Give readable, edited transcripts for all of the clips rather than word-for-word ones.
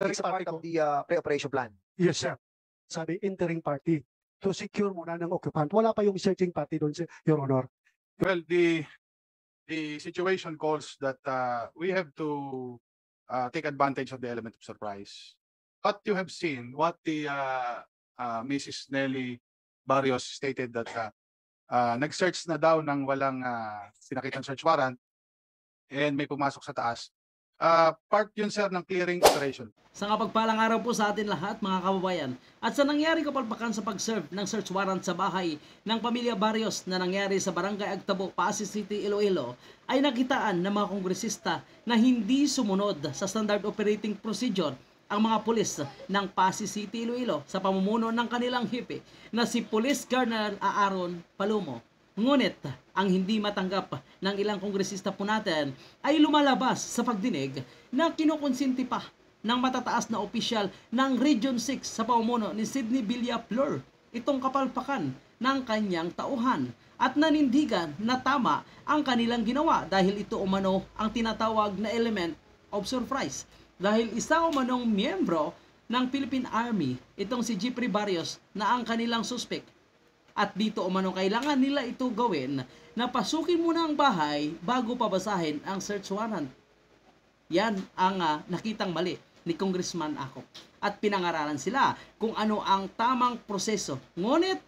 It's a part of the pre-operation plan. Yes, sir. Sabi, entering party. To secure muna ng occupant. Wala pa yung searching party doon, Your Honor. Well, the situation calls that we have to take advantage of the element of surprise. What you have seen, what the Mrs. Nelly Barrios stated that nag-search na daw ng walang sinakitang search warrant and may pumasok sa taas. Part yun, sir, ng clearing operation. Sa kapagpalang araw po sa atin lahat, mga kababayan, at sa nangyari kapalpakan sa pag-serve ng search warrant sa bahay ng pamilya Barrios na nangyari sa Barangay Agtabo, Pasig City, Iloilo, ay nakitaan ng mga kongresista na hindi sumunod sa standard operating procedure ang mga pulis ng Pasig City, Iloilo sa pamumuno ng kanilang hipe na si Police Colonel Aaron Palumo. Ngunit ang hindi matanggap ng ilang kongresista po natin ay lumalabas sa pagdinig na kinukonsinti pa ng matataas na opisyal ng Region 6 sa pamumuno ni Sidney Villaflor itong kapalpakan ng kanyang tauhan at nanindigan na tama ang kanilang ginawa dahil ito umano ang tinatawag na element of surprise dahil isa umanong miyembro ng Philippine Army itong si Jeffrey Barrios na ang kanilang suspect. At dito umano kailangan nila ito gawin na pasukin muna ang bahay bago pabasahin ang search warrant. Yan ang nakitang mali ni Congressman Akop. At pinangaralan sila kung ano ang tamang proseso. Ngunit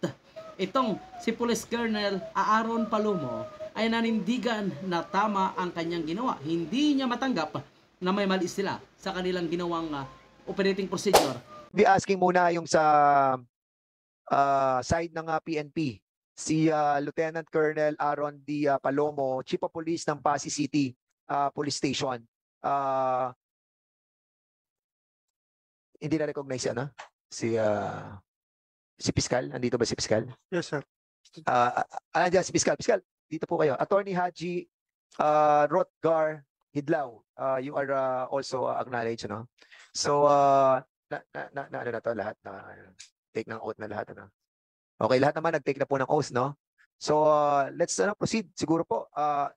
itong si Police Colonel Aaron Palumo ay nanindigan na tama ang kanyang ginawa. Hindi niya matanggap na may mali sila sa kanilang ginawang operating procedure. Be asking muna yung sa side ng PNP, si Lieutenant Colonel Aaron D. Palomo, Chief of Police ng Pasig City Police Station. Hindi na recognize si Piskal. Andito ba si Piskal? Yes, sir. Andiyan si Piskal. Piskal, dito po kayo. Attorney Haji Rotgar Hidlaw, you are also acknowledged, no? So, ano na to lahat na take ng oath na lahat, ano? Okay, lahat naman nag-take na po ng oath, no? So, let's proceed. Siguro po,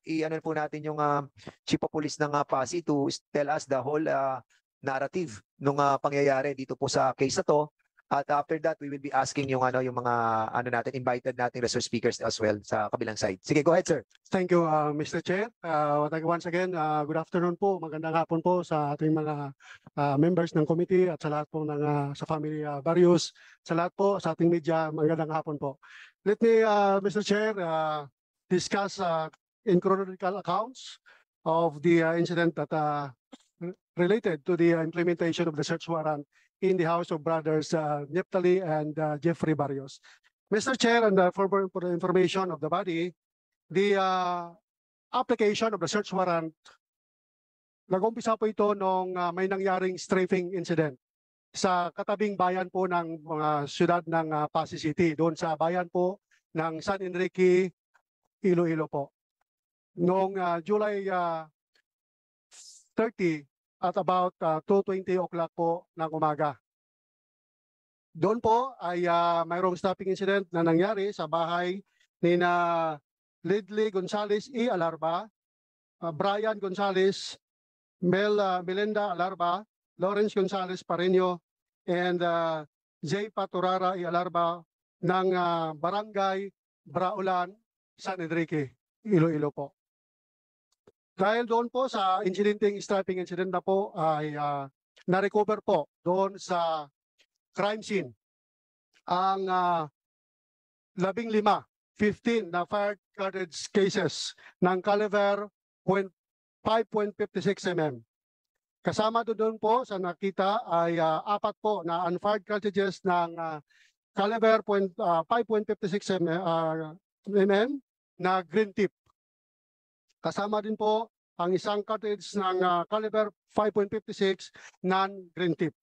i-ano po natin yung Chief of Police ng Pasig to tell us the whole narrative nung pangyayari dito po sa case na to. At after that, we will be asking yung mga invited nating resource speakers as well sa kabilang side. Sige, go ahead, sir. Thank you, Mr. Chair. Once again, good afternoon po. Magandang hapon po sa ating mga members ng committee at sa lahat po ng sa family Barrios. Sa lahat po sa ating media, magandang hapon po. Let me, Mr. Chair, discuss in chronological accounts of the incident that related to the implementation of the search warrant in the House of Brothers Neptali and Jeffrey Barrios. Mr. Chair, and for the information of the body, the application of the search warrant, nag-umpisa po ito nung may nangyaring strafing incident sa katabing bayan po ng mga syudad ng Pasig City, doon sa bayan po ng San Enrique, Iloilo po. Noong July 30 at about 2:20 o'clock po ng umaga. Doon po ay mayroong stopping incident na nangyari sa bahay ni na Lidley Gonzales E. Alarba, Brian Gonzales, Melinda Alarba, Lawrence Gonzales Pareño, and J. Paturara E. Alarba ng Barangay Braulan, San Enrique, Iloilo po. Dahil doon po sa stopping incident na po ay na-recover po doon sa crime scene ang 15 na fired cartridge cases ng caliber 5.56 mm. Kasama doon po sa nakita ay 4 po na unfired cartridges ng caliber 5.56 mm na green tip. Kasama din po ang isang cartridge ng caliber 5.56 non-green tip.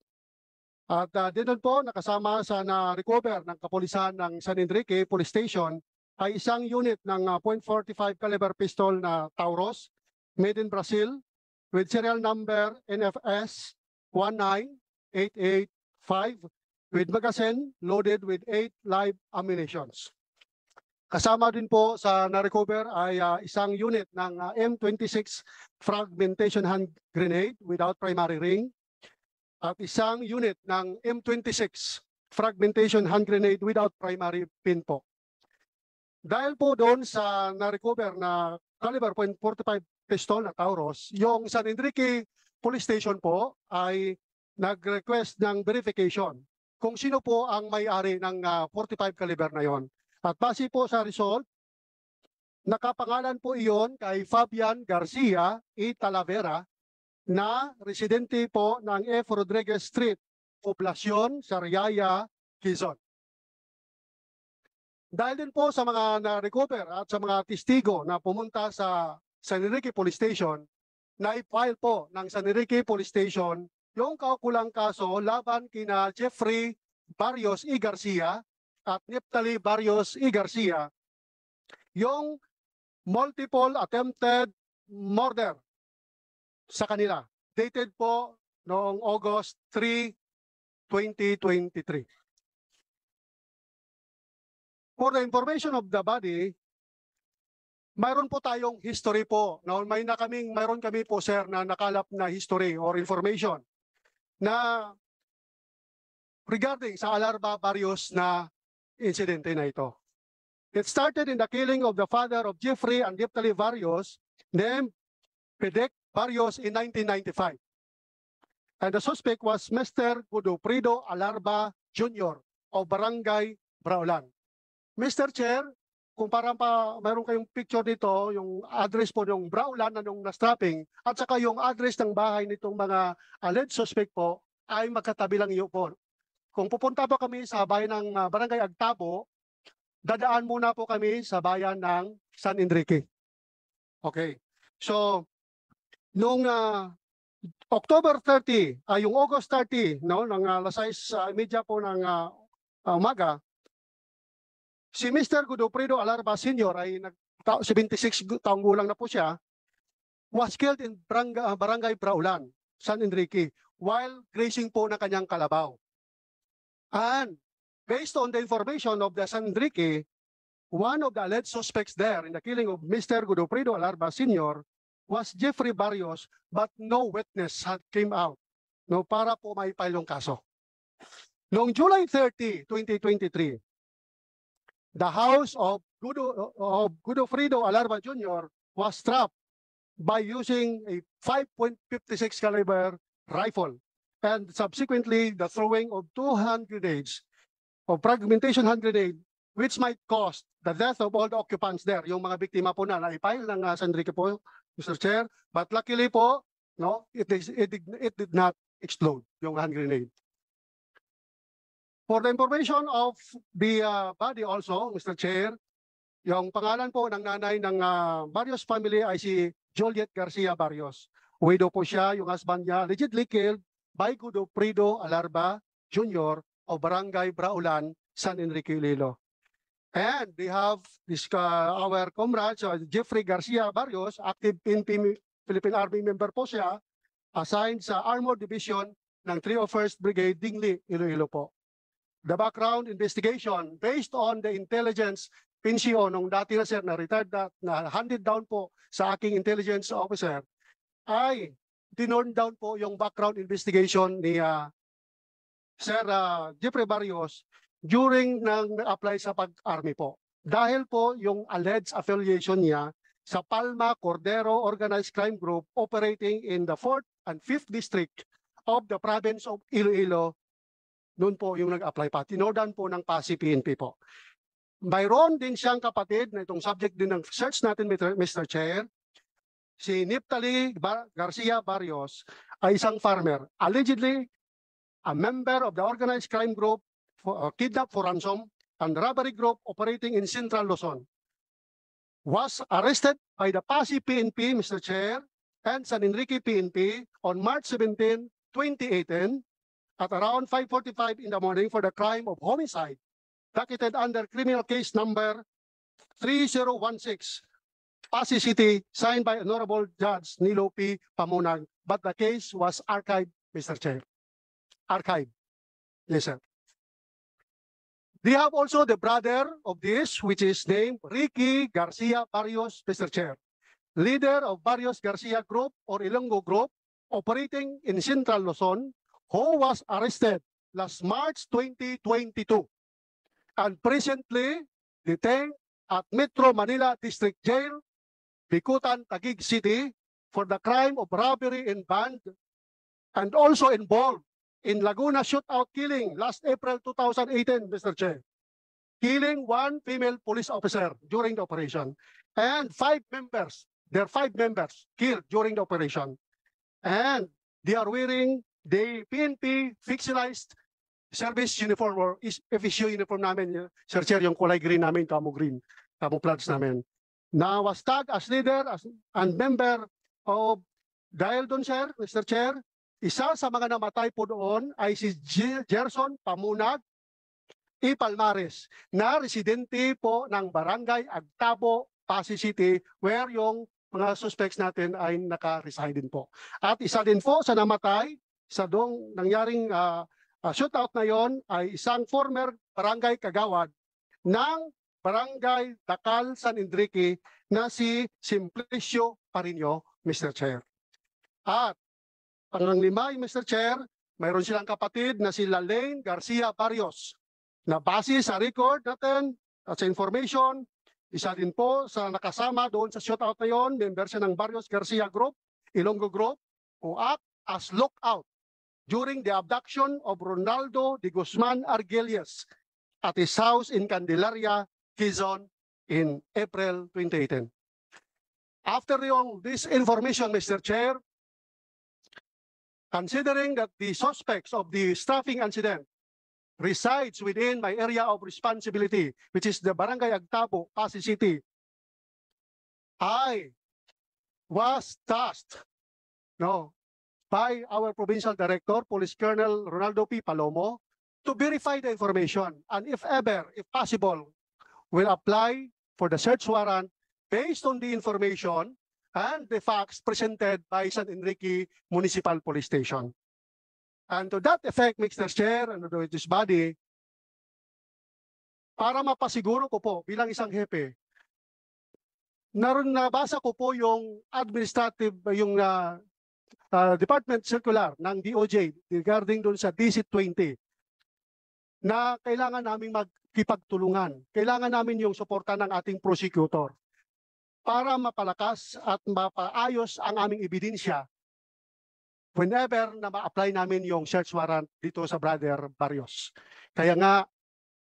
At din po nakasama sa na-recover ng kapulisan ng San Enrique Police Station ay isang unit ng .45 caliber pistol na Taurus made in Brazil with serial number NFS 19885 with magazine loaded with 8 live ammunitions. Kasama din po sa na-recover ay isang unit ng M26 fragmentation hand grenade without primary ring, at isang unit ng M26 fragmentation hand grenade without primary pin po. Dahil po doon sa na-recover na caliber .45 pistol na Taurus, yung San Enrique Police Station po ay nag-request ng verification kung sino po ang may-ari ng 45 caliber na yon. At base po sa result, nakapangalan po iyon kay Fabian Garcia E. Talavera na residente po ng F. Rodriguez Street, Poblacion, Sariaya, Quezon. Dahil din po sa mga na-recover at sa mga testigo na pumunta sa San Enrique Police Station, na-file po ng San Enrique Police Station yung kaukulang kaso laban kina Jeffrey Barrios E. Garcia at Neptali Barrios E. Garcia, yung multiple attempted murder sa kanila, dated po noong August 3, 2023. For the information of the body, mayroon po tayong history po. No? Mayroon kami po, sir, na nakalap na history or information na regarding sa Alarba Barrios na insidente na ito. It started in the killing of the father of Jeffrey and Neptali Barrios, named Pedek Barrios in 1995. And the suspect was Mr. Godofredo Alarba Jr. of Barangay Braulan. Mr. Chair, kung parang mayroon kayong picture dito, yung address po ng Braulan na nung na-strapping, at saka yung address ng bahay nitong mga alleged suspect po ay magkatabi lang iyo po. Kung pupunta po kami sa bayan ng Barangay Agtabo, dadaan muna po kami sa bayan ng San Enrique. Okay. So, nung October 30, yung August 30, no, ng alas 6:30 po ng umaga, si Mr. Godofredo Alarba Sr. ay 76 taong gulang na po siya, was killed in Barangay Braulan, San Enrique, while grazing po ng kanyang kalabaw. And based on the information of the San Enrique, one of the alleged suspects there in the killing of Mr. Godofredo Alarba Sr. was Jeffrey Barrios, but no witness had came out, no, para po may file yung kaso. Noong July 30, 2023, the house of Godofredo Alarba Jr. was trapped by using a 5.56 caliber rifle, and subsequently the throwing of 2 hand grenades of fragmentation hand grenade, which might cause the death of all the occupants there. Yung mga biktima po na naipile ng San Enrique po, Mr. Chair, but luckily po, no, it did not explode yung hand grenade. For the information of the body also, Mr. Chair, yung pangalan po ng nanay ng Barrios family ay si Juliet Garcia Barrios. Widow po siya, yung husband niya allegedly killed by Godofredo Alarba Jr. of Barangay Braulan, San Enrique, Iloilo. And they have this our comrade, Jeffrey Garcia Barrios, active PNP Philippine Army member po siya, assigned sa Armored Division ng 301st Brigade, Dingli, Iloilo po. The background investigation based on the intelligence PNCO nung dati na sir na retired na handed down po sa aking intelligence officer ay tinurn down po yung background investigation ni Sir Jeffrey Barrios during nang apply sa pag-army po. Dahil po yung alleged affiliation niya sa Palma Cordero Organized Crime Group operating in the 4th and 5th District of the province of Iloilo, noon po yung nag-apply pa. Tinordan po ng PASI PNP po. Mayroon din siyang kapatid na itong subject din ng search natin, Mr. Chair. Si Neptali Garcia Barrios ay isang farmer, allegedly a member of the organized crime group kidnap for ransom and robbery group operating in Central Luzon. Was arrested by the PASI PNP, Mr. Chair, and San Enrique PNP on March 17, 2018 at around 5:45 in the morning for the crime of homicide, docketed under criminal case number 3016, Pasig City, signed by Honorable Judge Nilo P. Pamunag, but the case was archived, Mr. Chair. Archived. Yes, sir. They have also the brother of this, which is named Ricky Garcia Barrios, Mr. Chair, leader of Barrios Garcia Group or Ilonggo Group, operating in Central Luzon, who was arrested last March 2022 and presently detained at Metro Manila District Jail, Bikutan, Taguig City for the crime of robbery in band and also involved in Laguna shootout killing last April 2018, Mr. Chair. Killing one female police officer during the operation and 5 members, there are 5 members killed during the operation. And they are wearing the PNP fictionalized service uniform or FSU uniform namin, Sir Chair, yung kulay green namin, camouflage namin. Na was tagged as leader and member of, dahil doon, Sir, Mr. Chair, isa sa mga namatay po doon ay si Gerson Pamunag E. Palmares na residente po ng Barangay Agtabo, Pasig City, where yung mga suspects natin ay naka-reside din po. At isa din po sa namatay sa doong nangyaring shootout na yon ay isang former barangay kagawad ng Barangay Dakal, San Enrique na si Simplicio Parino, Mr. Chair. At panglima, Mr. Chair, mayroon silang kapatid na si Lalaine Garcia Barrios na base sa record natin at sa information, isa din po sa nakasama doon sa shootout na yon, member siya ng Barrios Garcia Group, Ilonggo Group, who act as lookout during the abduction of Ronaldo de Guzman Argelias at his house in Candelaria, Quezon in April 2018. After this information, Mr. Chair, considering that the suspects of the staffing incident resides within my area of responsibility, which is the Barangay Agtabo, Pasig City, I was tasked by our Provincial Director, Police Colonel Ronaldo P. Palomo, to verify the information and if ever, if possible, will apply for the search warrant based on the information and the facts presented by San Enrique Municipal Police Station. And to that effect, Mr. Chair, and to this body, para mapasiguro ko po bilang isang hepe, nabasa ko po yung administrative, yung department circular ng DOJ regarding doon sa DC-20 na kailangan naming magkipagtulungan. Kailangan namin yung suporta ng ating prosecutor para mapalakas at mapaayos ang aming ebidensya whenever na ma-apply namin yung search warrant dito sa Brother Barrios. Kaya nga,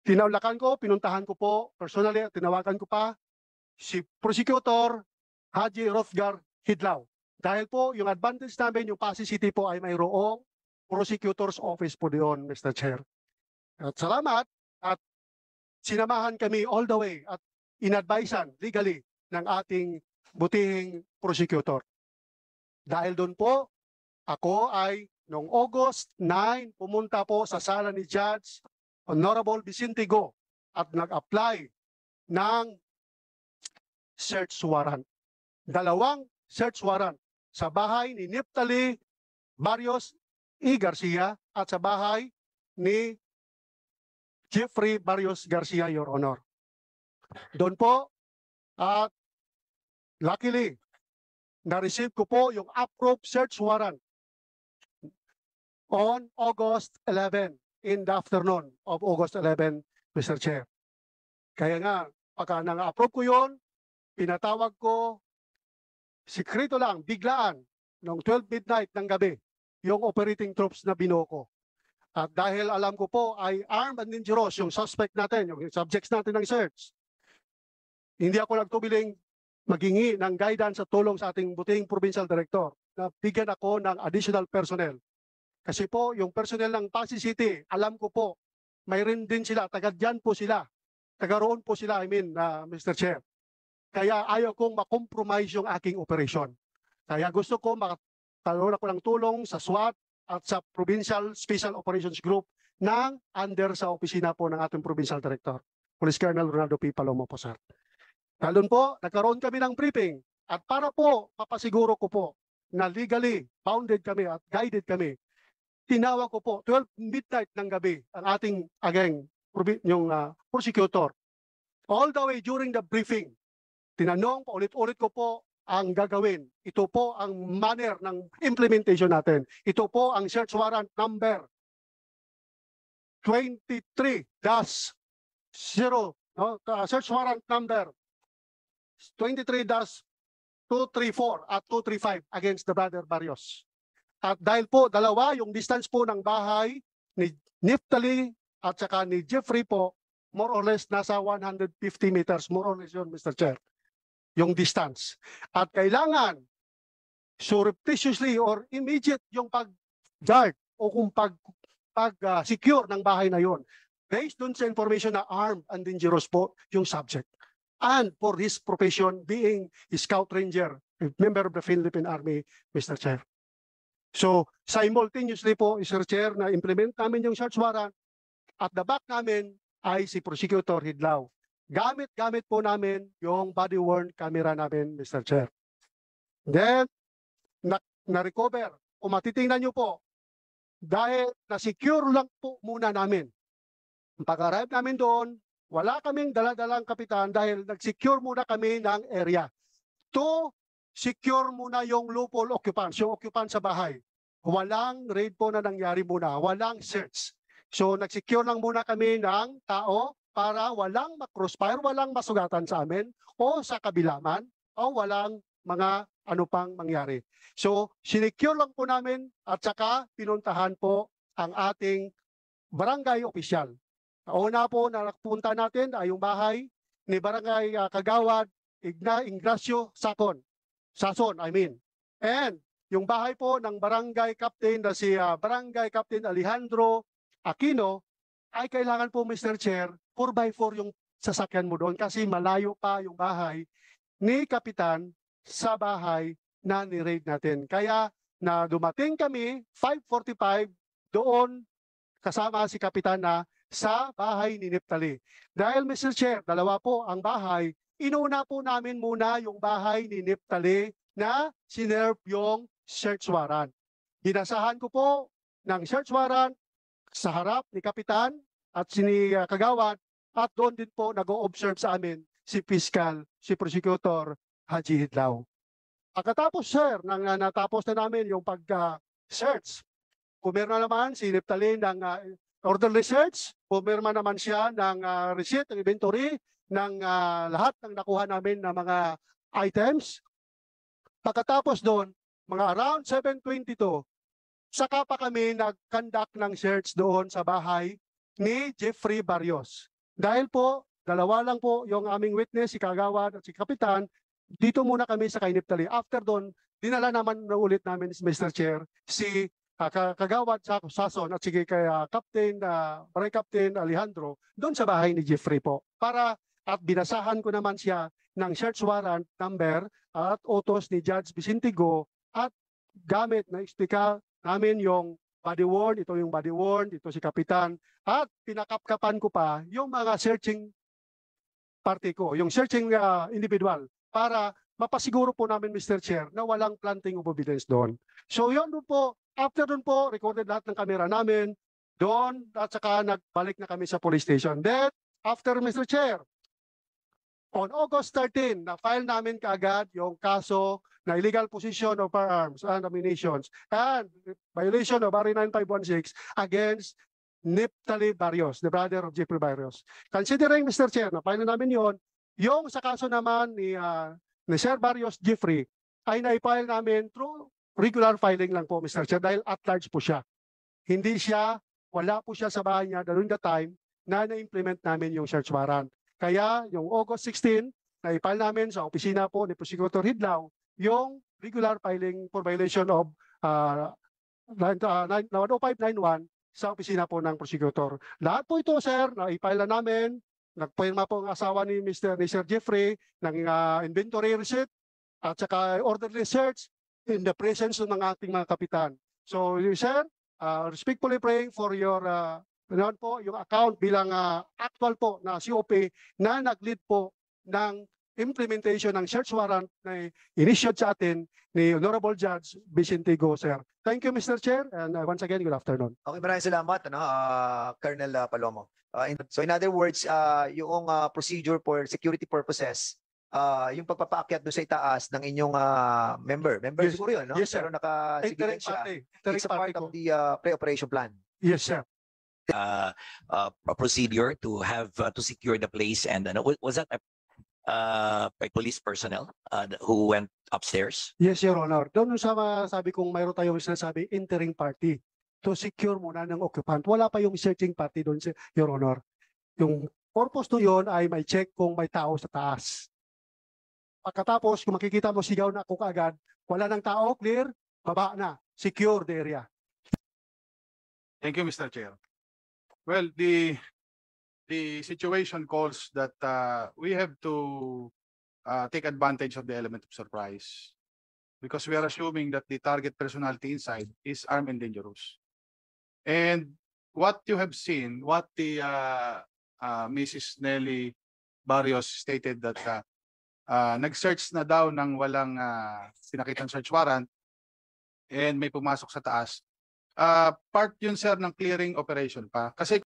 tinaulakan ko, pinuntahan ko po, personally, tinawagan ko pa si Prosecutor Haji Rothgar Hidlaw. Dahil po, yung advantage namin, yung Pasig City po ay mayroong Prosecutor's Office po doon, Mr. Chair. At salamat at sinamahan kami all the way at inadvisean legally ng ating butihing prosecutor. Dahil doon po, ako ay noong August 9 pumunta po sa sala ni Judge Honorable Vicente Go at nag-apply ng search warrant. 2 search warrant sa bahay ni Neftali Barrios E. Garcia at sa bahay ni Jeffrey Barrios Garcia, Your Honor. Doon po at luckily na-receive ko po yung approved search warrant on August 11 in the afternoon of August 11, Mr. Chair. Kaya nga, pagka nang-approve ko yun, pinatawag ko, sikreto lang, biglaan, noong 12 midnight ng gabi, yung operating troops na binoko. At dahil alam ko po ay armed and dangerous yung suspect natin, yung subjects natin ng search, hindi ako nagtubiling maghingi ng guidance at tulong sa ating butihing Provincial Director na bigyan ako ng additional personnel. Kasi po, yung personnel ng Pasig City, alam ko po, mayroon din sila, taga dyan po sila, taga roon po sila, Mr. Chair. Kaya ayaw kong makompromise yung aking operation. Kaya gusto ko makatulong ako ng tulong sa SWAT at sa Provincial Special Operations Group ng under sa opisina po ng ating Provincial Director, Police Colonel Ronaldo P. Palomo po, sir. Doon po, nagkaroon kami ng briefing at para po, mapasiguro ko po na legally bounded kami at guided kami, tinawag ko po 12 midnight ng gabi ang ating yung prosecutor. All the way during the briefing, tinanong, paulit-ulit ko po ang gagawin. Ito po ang manner ng implementation natin. Ito po ang search warrant number 23-0, no? Search warrant number 23-234 at 235 against the brother Barrios. At dahil po dalawa yung distance po ng bahay ni Neftali at saka ni Jeffrey po, more or less nasa 150 meters, more or less yun, Mr. Chair, yung distance. At kailangan surreptitiously or immediate yung pag-guard o kung secure ng bahay na yon based dun sa information na armed and dangerous po yung subject. And for his profession being a scout ranger, a member of the Philippine Army, Mr. Chair. So simultaneously po, Mr. Chair, na implement namin yung search warrant at the back namin ay si Prosecutor Hidlaw. Gamit po namin yung body-worn camera namin, Mr. Chair. Then, na-recover. Kung matitingnan nyo po, dahil na-secure lang po muna namin. Pag-arrive namin doon, wala kaming daladalang kapitan dahil nag-secure muna kami ng area. To secure muna yung lawful occupants, yung occupant sa bahay. Walang raid po na nangyari muna, walang search. So nag-secure lang muna kami ng tao para walang ma-crossfire, walang masugatan sa amin o sa kabilaman o walang mga ano pang mangyari. So sinecure lang po namin at saka pinuntahan po ang ating barangay official. Una po na napunta natin ay yung bahay ni Barangay Kagawad Ignacio Sason, I mean. And yung bahay po ng barangay captain na si Barangay Captain Alejandro Aquino ay kailangan po, Mr. Chair, 4x4 yung sasakyan mo doon kasi malayo pa yung bahay ni Kapitan sa bahay na ni-raid natin. Kaya na dumating kami 5:45 doon kasama si Kapitan na sa bahay ni Neftali. Dahil, Mr. Chair, dalawa po ang bahay, inuna po namin muna yung bahay ni Neftali na sinerve yung search warrant. Binasahan ko po ng search warrant sa harap ni Kapitan at si Kagawad at doon din po nag-o-observe sa amin si Fiscal, si Prosecutor Haji Hidlaw. Pagkatapos, sir, natapos na namin yung pag-search, pumirma naman si Neftali ng orderly search, pumirma naman siya ng receipt, ng inventory, ng lahat ng nakuha namin na mga items. Pagkatapos doon, mga around 7:22, saka pa kami nag-conduct ng search doon sa bahay ni Jeffrey Barrios. Dahil po, dalawa lang po yung aming witness, si Kagawad at si Kapitan, dito muna kami sa kay Neftali. After doon, dinala naman na ulit namin, Mr. Chair, si Kagawad Sason at sige kay Barangay Captain Alejandro doon sa bahay ni Jeffrey po. At binasahan ko naman siya ng search warrant number at utos ni Judge Vicente Go at gamit na explica namin yung body worn, ito yung body worn, ito si Kapitan, at pinakapkapan ko pa yung mga searching party ko, yung searching individual, para mapasiguro po namin, Mr. Chair, na walang planting of evidence doon. So yun po, after doon po, recorded lahat ng kamera namin doon at saka nagbalik na kami sa police station. Then, after, Mr. Chair, on August 13, na-file namin kaagad yung kaso na illegal possession of firearms and ammunitions and violation of RA 9516 against Neftali Barrios, the brother of Jeffrey Barrios. Considering, Mr. Chair, na-file na namin yung sa kaso naman ni Sir Barrios Jeffrey ay na-file namin through regular filing lang po, Mr. Chair, dahil at large po siya. Wala po siya sa bahay niya during the time na na-implement namin yung search warrant. Kaya yung August 16, na-file namin sa opisina po ni Prosecutor Hidlaw yung regular filing for violation of 10591 sa opisina po ng Prosecutor. Lahat po ito, sir, na-file na namin. Nagpirma po ang asawa ni Sir Jeffrey ng inventory receipt at saka orderly search in the presence ng ating mga kapitan. So, sir, respectfully praying for your yung account bilang actual po na COP na nag-lead po ng implementation ng search warrant na initiate sa atin ni Honorable Judge Vicente Go, sir. Thank you, Mr. Chair, and once again, good afternoon. Okay, maraming salamat, Colonel Palomo. So in other words, yung procedure for security purposes yung pagpapaakyat doon sa itaas ng inyong member. Member Yes. siguro yun, no? Yes, sir. Pero naka-civilian Interim siya. party. Interim It's a party part ko. of the pre-operation plan. Yes, sir. A procedure to have to secure the place, and was that a police personnel who went upstairs? Yes, Your Honor. Doon sa sabi kong mayroon tayong sinasabi interim party to secure muna ng occupant. Wala pa yung searching party doon, Your Honor. Yung purpose to yon ay may check kung may tao sa taas. Pagkatapos, kung makikita mo sigaw na ako kaagad, wala ng tao, clear, baba na, secure the area. Thank you, Mr. Chair. Well, the situation calls that we have to take advantage of the element of surprise, because we are assuming that the target personality inside is armed and dangerous. And what you have seen, what the Mrs. Nelly Barrios stated that nag-search na daw ng walang pinakitang search warrant and may pumasok sa taas. Part yun, sir, ng clearing operation pa. Kasi